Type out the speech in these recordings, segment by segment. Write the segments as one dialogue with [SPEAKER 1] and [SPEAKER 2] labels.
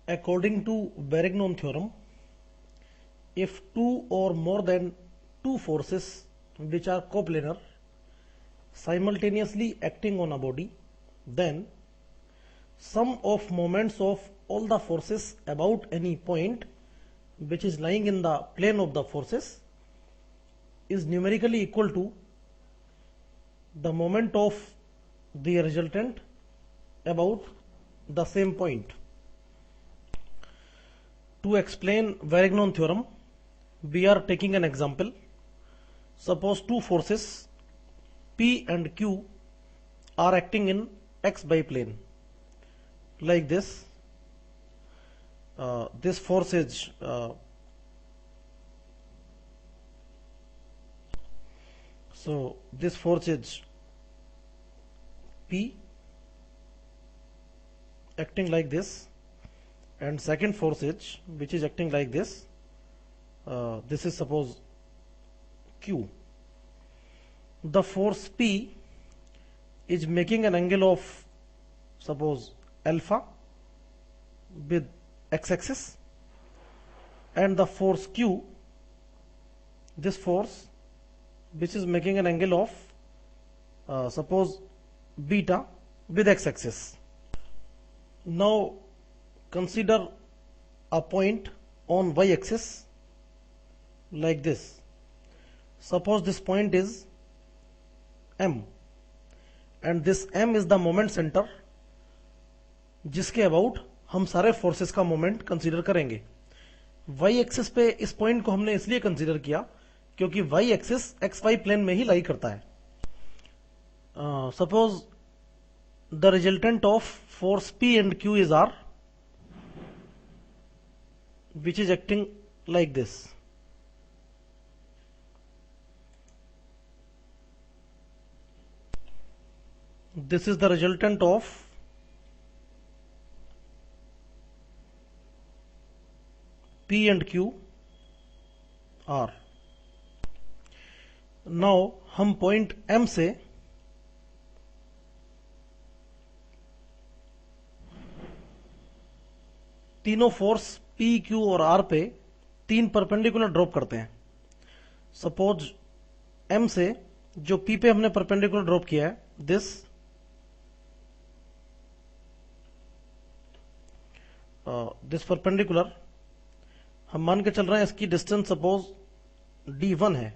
[SPEAKER 1] According to Varignon theorem, if two or more than two forces which are coplanar simultaneously acting on a body, then sum of moments of all the forces about any point which is lying in the plane of the forces is numerically equal to the moment of the resultant about the same point. To explain Varignon theorem, we are taking an example. Suppose two forces P and Q are acting in x biplane like this. This force is this force is P acting like this, and second force is which is acting like this. This is suppose Q. The force P is making an angle of suppose alpha with x-axis, and the force Q, this force which is making an angle of suppose beta with x-axis. Now consider a point on y-axis like this. Suppose this point is M, and this M is the moment center जिसके about हम सारे forces का moment consider करेंगे. Y axis पे इस point को हमने इसलिए कंसीडर किया क्योंकि Y axis X Y plane में ही लाई करता है. Suppose the resultant of force P and Q is R which is acting like this. This is the resultant of P and Q R. Now हम point M से तीनों force P, Q और R पे तीन perpendicular drop करते हैं. Suppose M से जो P पे हमने परपेंडिकुलर ड्रॉप किया है, दिस परपेंडिकुलर हम मान के चल रहे हैं इसकी डिस्टेंस सपोज d1 है.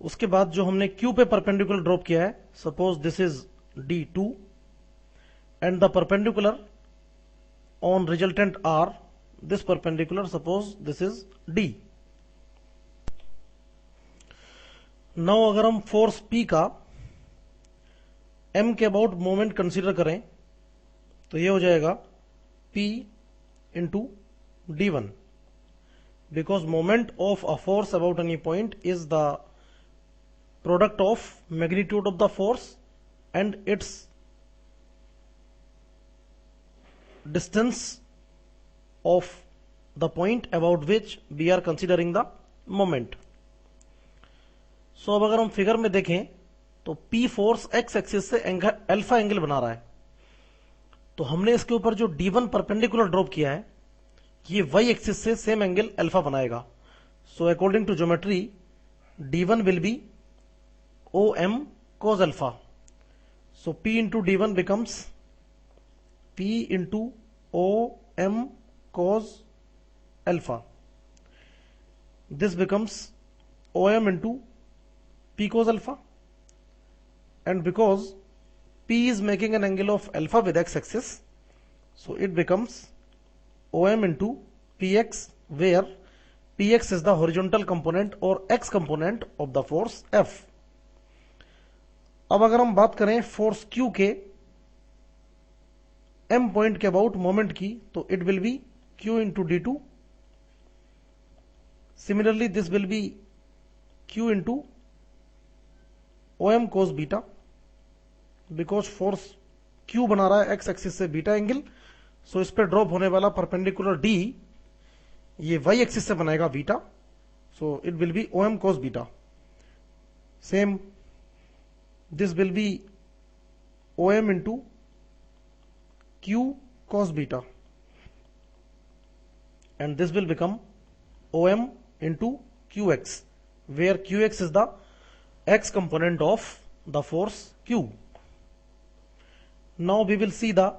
[SPEAKER 1] उसके बाद जो हमने Q पे परपेंडिकुलर ड्रॉप किया है, suppose this is d2, and the perpendicular on resultant R, this perpendicular suppose this is d. Now अगर हम फोर्स P का M के अबाउट मोमेंट कंसीडर करें तो ये हो जाएगा P into d1, because moment of a force about any point is the product of magnitude of the force and its distance of the point about which we are considering the moment. So अब अगर हम figure में देखें तो P force x axis से alpha angle बना रहा है, तो हमने इसके ऊपर जो d1 परपेंडिकुलर ड्रॉप किया है ये y एक्सिस से सेम एंगल अल्फा बनाएगा. So according to geometry d1 will be OM cos alpha. So P into d1 becomes P into OM cos alpha. This becomes OM into P cos alpha, and because P is making an angle of alpha with x axis, so it becomes OM into Px, where Px is the horizontal component or x component of the force F. अब अगर हम बात करें force Q के M point के about moment की, तो it will be Q into d2. Similarly this will be Q into OM cos beta, because force Q बना रहा है x एक्सिस से बीटा एंगल. सो इस पे ड्रॉप होने वाला परपेंडिकुलर D ये y एक्सिस से बनाएगा beta. So it will be OM cos beta. Same this will be OM into Q cos beta. and this will become OM into QX, where QX is the X component of the force Q. Now we will see the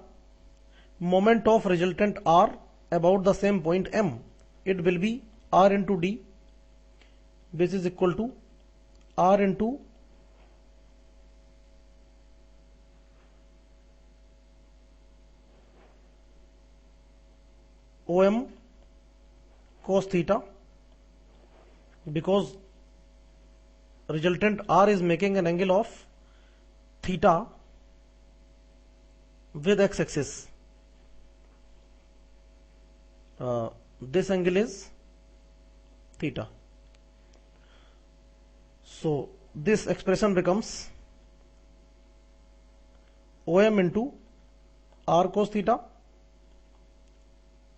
[SPEAKER 1] moment of resultant R about the same point M. It will be R into D, which is equal to R into OM cos theta, because resultant R is making an angle of theta with x-axis. This angle is theta. So this expression becomes OM into R cos theta,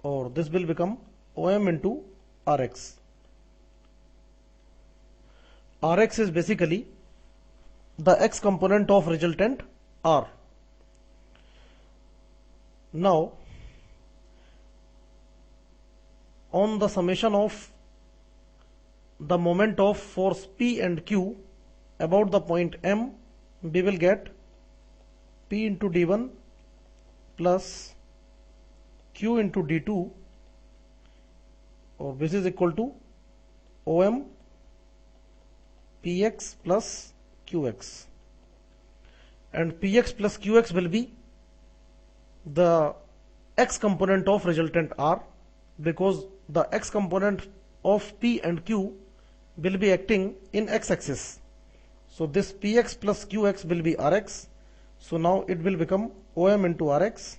[SPEAKER 1] or this will become OM into Rx. Rx is basically the X component of resultant R. Now, on the summation of the moment of force P and Q about the point M, we will get P into D1 plus Q into D2, or this is equal to OM Px plus Qx, and Px plus Qx will be the X component of resultant R, because the X component of P and Q will be acting in X-axis. So this Px plus Qx will be Rx. So now it will become OM into Rx,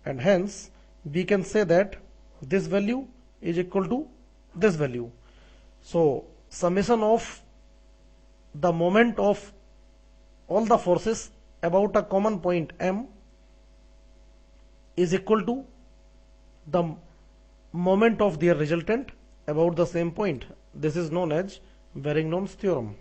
[SPEAKER 1] and hence we can say that this value is equal to this value. So summation of the moment of all the forces about a common point M is equal to the moment of their resultant about the same point. This is known as Varignone's theorem.